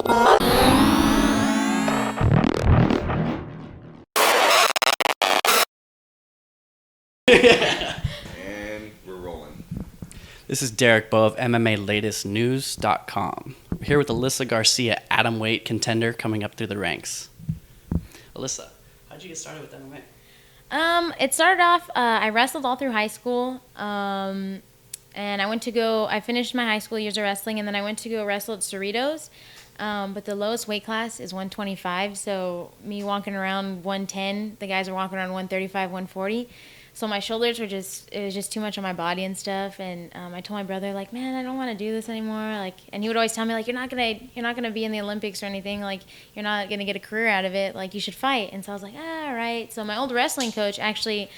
And we're rolling. This is Derek Bowe of MMALatestNews.com. We're here with Alyssa Garcia, Atomweight contender coming up through the ranks. Alyssa, how'd you get started with MMA? It started off, I wrestled all through high school, and I finished my high school years of wrestling, and then I went to go wrestle at Cerritos, but the lowest weight class is 125, so me walking around 110, the guys are walking around 135, 140. So my shoulders were it was just too much on my body and stuff. And I told my brother, like, man, I don't want to do this anymore. Like, and he would always tell me, like, you're not gonna be in the Olympics or anything. Like, you're not gonna get a career out of it. Like, you should fight. And so I was like, all right. So my old wrestling coach actually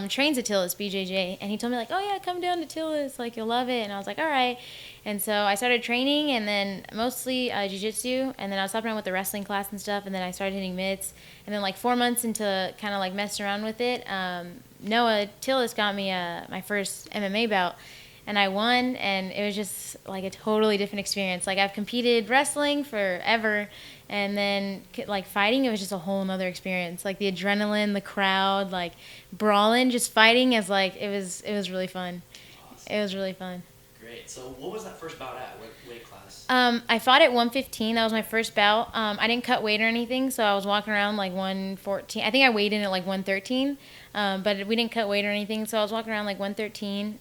trains at Tillis, BJJ, and he told me, like, oh yeah, come down to Tillis, like, you'll love it. And I was like, all right. And so I started training, and then mostly Jiu Jitsu, and then I was helping around with the wrestling class and stuff, and then I started hitting mitts. And then like 4 months into kind of like messing around with it, Noah Tillis got me my first MMA bout, and I won, and it was just like a totally different experience. Like, I've competed wrestling forever, and then like fighting, it was just a whole nother experience. Like the adrenaline, the crowd, like brawling, just fighting is like, it was really fun. Awesome. It was really fun. Great. So what was that first bout at? What weight class? I fought at 115. That was my first bout. I didn't cut weight or anything, so I was walking around like 114. I think I weighed in at like 113, but we didn't cut weight or anything, so I was walking around like 113.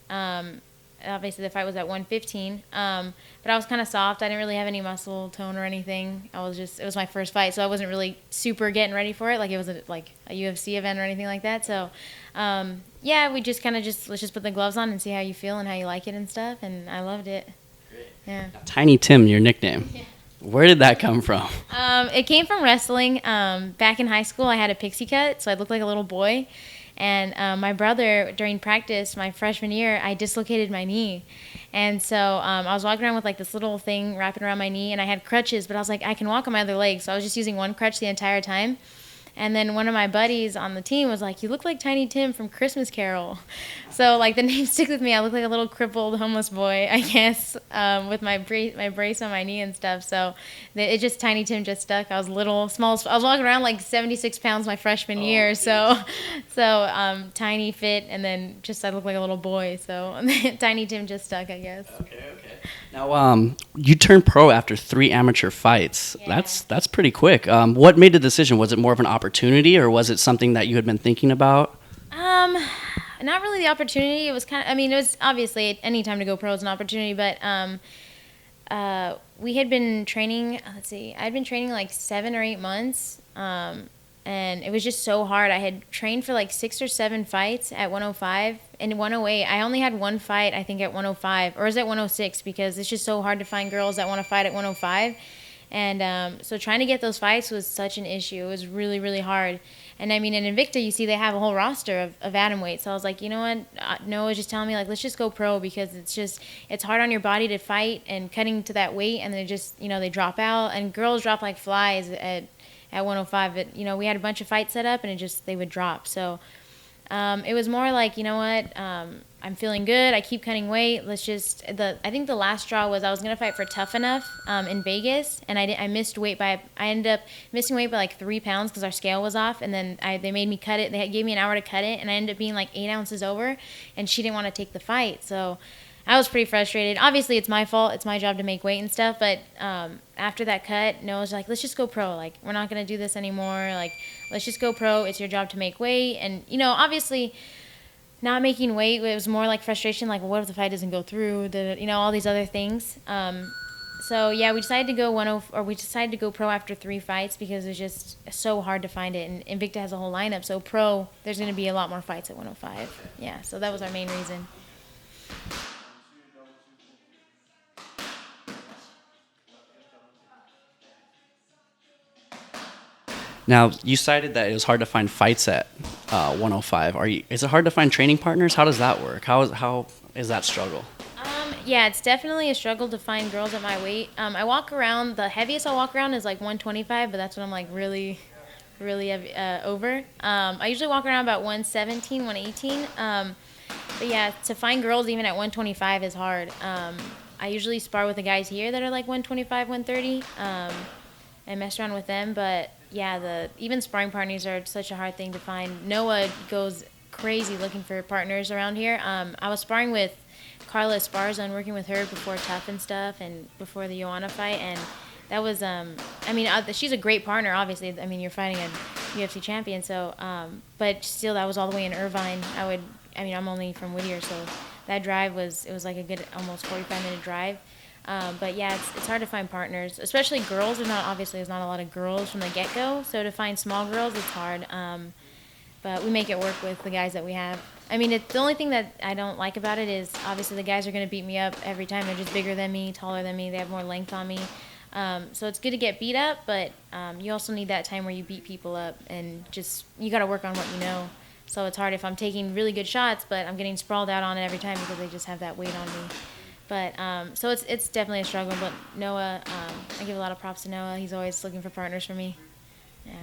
Obviously, the fight was at 115, but I was kind of soft. I didn't really have any muscle tone or anything. It was my first fight, so I wasn't really super getting ready for it. Like, it wasn't like a UFC event or anything like that. So, yeah, we just let's just put the gloves on and see how you feel and how you like it and stuff, and I loved it. Great. Yeah. Now, Tiny Tim, your nickname. Yeah. Where did that come from? It came from wrestling. Back in high school, I had a pixie cut, so I looked like a little boy. And my brother, during practice, my freshman year, I dislocated my knee. And so I was walking around with like this little thing wrapping around my knee, and I had crutches, but I was like, I can walk on my other leg. So I was just using one crutch the entire time. And then one of my buddies on the team was like, you look like Tiny Tim from Christmas Carol. So like the name stuck with me. I look like a little crippled homeless boy, I guess, with my brace on my knee and stuff. So it just, Tiny Tim just stuck. I was small. I was walking around like 76 pounds my freshman year. So tiny, fit, and then just I look like a little boy. So Tiny Tim just stuck, I guess. Okay. Now, you turned pro after 3 amateur fights. Yeah. That's pretty quick. What made the decision? Was it more of an opportunity, or was it something that you had been thinking about? Not really the opportunity. It was it was obviously any time to go pro is an opportunity, but we had been training, I'd been training like 7 or 8 months, and it was just so hard. I had trained for like 6 or 7 fights at 105 and 108. I only had one fight, I think, at 105, or is it 106, because it's just so hard to find girls that want to fight at 105. And so trying to get those fights was such an issue. It was really, really hard. And I mean, in Invicta, you see they have a whole roster of Atomweight. So I was like, you know what? Noah was just telling me, like, let's just go pro, because it's hard on your body to fight and cutting to that weight. And they just, they drop out. And girls drop like flies at 105. But, we had a bunch of fights set up, and they would drop. So it was more like, you know what? I'm feeling good. I keep cutting weight. I think the last straw was I was going to fight for Tough Enough in Vegas, and I missed weight I ended up missing weight by like 3 pounds because our scale was off, and then they made me cut it. They gave me an hour to cut it, and I ended up being like 8 ounces over, and she didn't want to take the fight. So I was pretty frustrated. Obviously, it's my fault. It's my job to make weight and stuff, but after that cut, Noah was like, let's just go pro. Like, we're not going to do this anymore. Like, let's just go pro. It's your job to make weight. And, obviously, not making weight, it was more like frustration, like, well, what if the fight doesn't go through, all these other things. So yeah, we decided to go pro after 3 fights, because it was just so hard to find it, and Invicta has a whole lineup, so pro, there's going to be a lot more fights at 105. Yeah, so that was our main reason. Now, you cited that it was hard to find fights at 105. Is it hard to find training partners? How does that work? How is that struggle? Yeah, it's definitely a struggle to find girls at my weight. I walk around, the heaviest I'll walk around is like 125, but that's when I'm like really, really heavy, over. I usually walk around about 117, 118. But yeah, to find girls even at 125 is hard. I usually spar with the guys here that are like 125, 130, and mess around with them. But yeah, even sparring partners are such a hard thing to find. Noah goes crazy looking for partners around here. I was sparring with Carla Esparza and working with her before Tough and stuff, and before the Joanna fight, and that was she's a great partner, obviously. I mean, you're fighting a UFC champion, so but still, that was all the way in Irvine. I'm only from Whittier, so that drive was like a good almost 45-minute drive. But yeah, it's hard to find partners, especially girls. There's not a lot of girls from the get-go, so to find small girls, it's hard. But we make it work with the guys that we have. I mean, the only thing that I don't like about it is obviously the guys are going to beat me up every time. They're just bigger than me, taller than me. They have more length on me. So it's good to get beat up, but you also need that time where you beat people up and you got to work on what you know. So it's hard if I'm taking really good shots, but I'm getting sprawled out on it every time because they just have that weight on me. But so it's definitely a struggle. But Noah, I give a lot of props to Noah. He's always looking for partners for me. Yeah.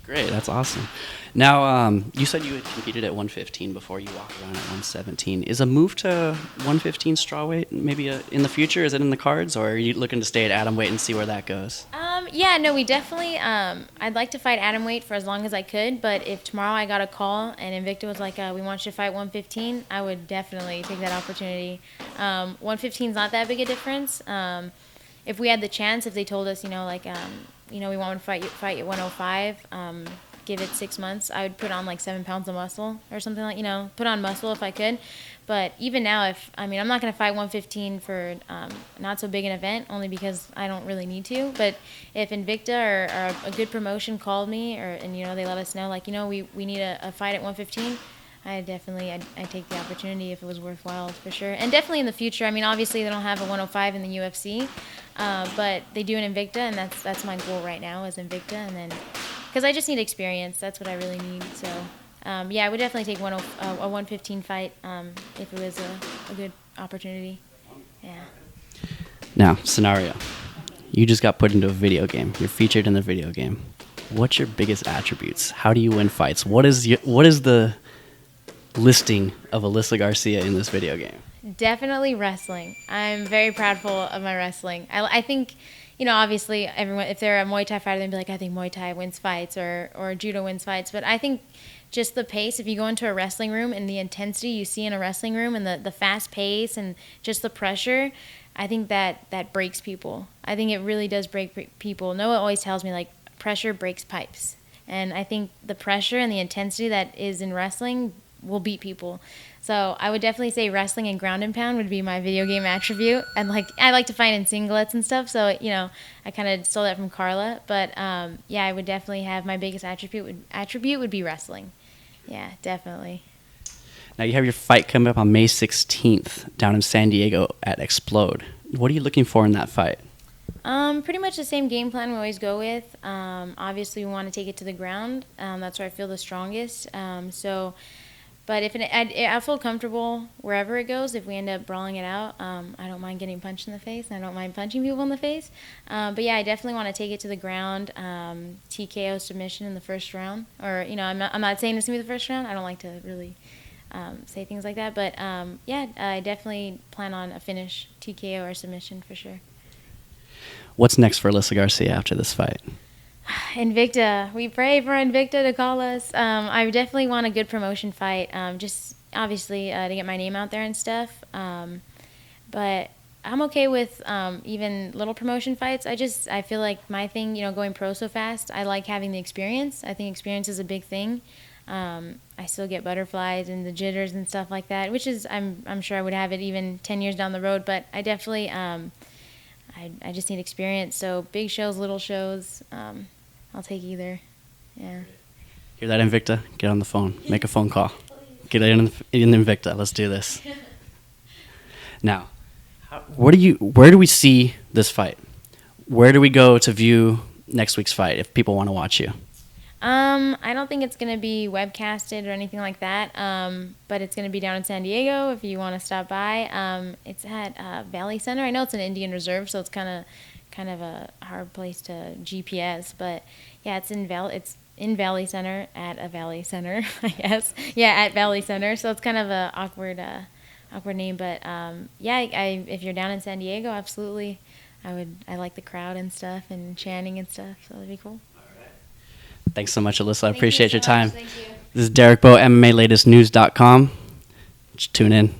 Great, that's awesome. Now, you said you had competed at 115 before. You walked around at 117. Is a move to 115 strawweight maybe in the future? Is it in the cards, or are you looking to stay at Atomweight and see where that goes? Yeah, no, we definitely. I'd like to fight Atomweight for as long as I could, but if tomorrow I got a call and Invicta was like, "We want you to fight 115," I would definitely take that opportunity. 115 is not that big a difference. If we had the chance, if they told us, we want to fight you at 105, give it 6 months, I would put on like 7 pounds of muscle or something like, put on muscle if I could. But even now, I'm not going to fight 115 for not so big an event, only because I don't really need to. But if Invicta or a good promotion called me, and they let us know, we need a fight at 115, I'd take the opportunity if it was worthwhile, for sure. And definitely in the future. I mean, obviously they don't have a 105 in the UFC, but they do an Invicta, and that's my goal right now is Invicta, and then because I just need experience. That's what I really need. So, I would definitely take a 115 fight if it was a good opportunity. Yeah. Now, scenario. You just got put into a video game. You're featured in the video game. What's your biggest attributes? How do you win fights? What is the listing of Alyssa Garcia in this video game? Definitely wrestling. I'm very proudful of my wrestling. I think, obviously everyone, if they're a Muay Thai fighter, they'd be like, I think Muay Thai wins fights or Judo wins fights. But I think just the pace, if you go into a wrestling room and the intensity you see in a wrestling room and the fast pace and just the pressure, I think that breaks people. I think it really does break people. Noah always tells me, like, pressure breaks pipes. And I think the pressure and the intensity that is in wrestling will beat people. So I would definitely say wrestling and ground and pound would be my video game attribute. And I like to fight in singlets and stuff, so I kind of stole that from Carla. But I would definitely have my biggest attribute would be wrestling. Yeah, definitely. Now you have your fight coming up on May 16th down in San Diego at Xplode. What are you looking for in that fight? Pretty much the same game plan we always go with. Obviously, we want to take it to the ground. That's where I feel the strongest. But I feel comfortable wherever it goes. If we end up brawling it out, I don't mind getting punched in the face, and I don't mind punching people in the face. But yeah, I definitely want to take it to the ground. TKO submission in the first round, or I'm not saying it's gonna be the first round. I don't like to really say things like that. But I definitely plan on a finish, TKO or submission for sure. What's next for Alyssa Garcia after this fight? Invicta. We pray for Invicta to call us. I definitely want a good promotion fight, just obviously to get my name out there and stuff. But I'm okay with even little promotion fights. I feel like my thing, going pro so fast, I like having the experience. I think experience is a big thing. I still get butterflies and the jitters and stuff like that, which is I'm sure I would have it even 10 years down the road. But I definitely I just need experience. So big shows, little shows, I'll take either. Yeah. Hear that, Invicta? Get on the phone. Make a phone call. Get in Invicta. Let's do this. Now, where do we see this fight? Where do we go to view next week's fight if people want to watch you? I don't think it's going to be webcasted or anything like that, but it's going to be down in San Diego if you want to stop by. It's at Valley Center. I know it's an Indian reserve, so it's kind of a hard place to GPS, but yeah, it's in Valley Center at a Valley Center, I guess. Yeah, at Valley Center, so it's kind of a awkward awkward name, but yeah, I if you're down in San Diego, absolutely. I like the crowd and stuff and chanting and stuff, so that'd be cool. Thanks so much, Alyssa. I Thank you appreciate so your time. much. Thank you. This is Derek Bowe, MMALatestNews.com. Just tune in.